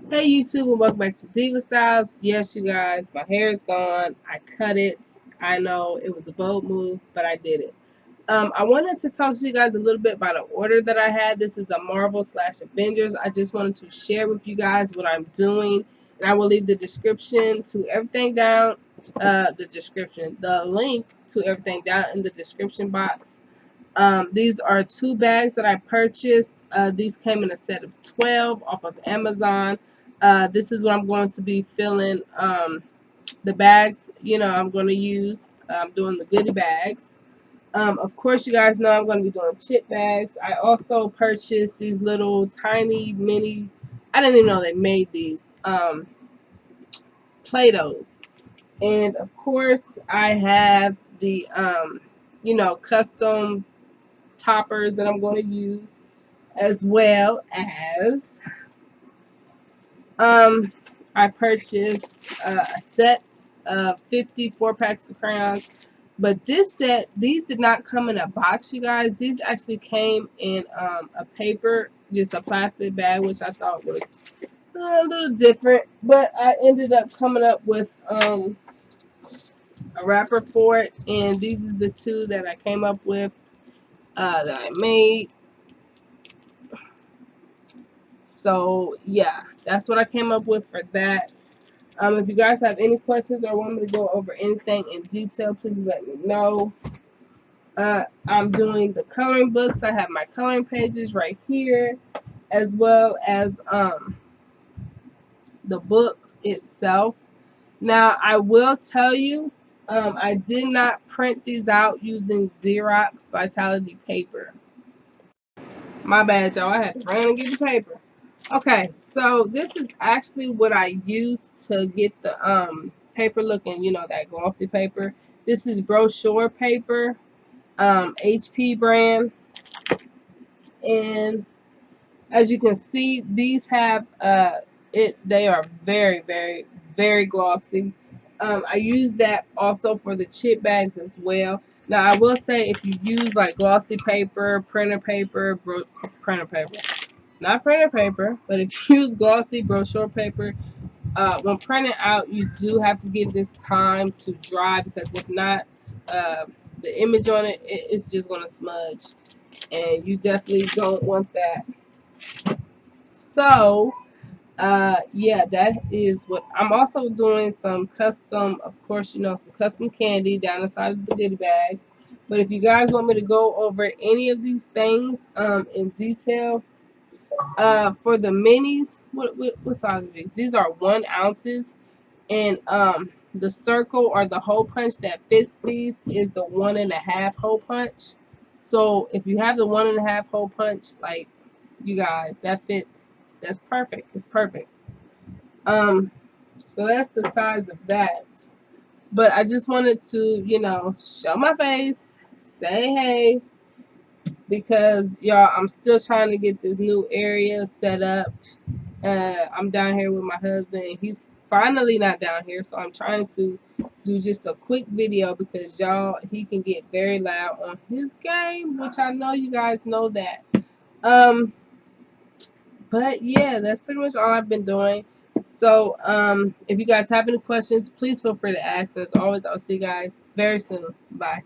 Hey YouTube, and welcome back to Diva Styles. Yes, you guys, my hair is gone. I cut it. I know it was a bold move, but I did it. I wanted to talk to you guys a little bit about an order that I had. This is a Marvel / Avengers. I just wanted to share with you guys what I'm doing, and I will leave the description to everything down. The link to everything down in the description box. These are 2 bags that I purchased. These came in a set of 12 off of Amazon. This is what I'm going to be filling the bags, I'm going to use. I'm doing the goodie bags. Of course, you guys know I'm going to be doing chip bags. I also purchased these little tiny mini, I didn't even know they made these, Play-Dohs. And of course, I have the, custom toppers that I'm going to use, as well as I purchased a set of 54 packs of crayons. But this set, these did not come in a box, you guys. These actually came in a paper, just a plastic bag, which I thought was a little different. But I ended up coming up with a wrapper for it, and these are the 2 that I came up with that I made. So yeah, that's what I came up with for that. If you guys have any questions or want me to go over anything in detail, please let me know. I'm doing the coloring books. I have my coloring pages right here, as well as the book itself. Now, I will tell you, I did not print these out using Xerox Vitality paper. My bad, y'all. I had to run and get the paper. Okay, so this is actually what I used to get the paper looking, that glossy paper. This is brochure paper, HP brand, and as you can see, these have they are very, very, very glossy. I use that also for the chip bags as well. Now, I will say, if you use like glossy paper, printer paper, not printer paper, but if you use glossy brochure paper, when printing out, you do have to give this time to dry, because if not, the image on it's just going to smudge, and you definitely don't want that. So, yeah, that is what I'm also doing. Some custom, of course, some custom candy down the side of the goodie bags. But if you guys want me to go over any of these things in detail, for the minis, what size are these? These are 1 ounces, and the circle or the hole punch that fits these is the 1.5 hole punch. So if you have the 1.5 hole punch, like, you guys, that fits. That's perfect. It's perfect. So that's the size of that. But I just wanted to, show my face, say hey, because y'all, I'm still trying to get this new area set up. I'm down here with my husband, and he's finally not down here, so I'm trying to do just a quick video, because y'all, he can get very loud on his game, which I know you guys know that. But yeah, that's pretty much all I've been doing. So if you guys have any questions, please feel free to ask. As always, I'll see you guys very soon. Bye.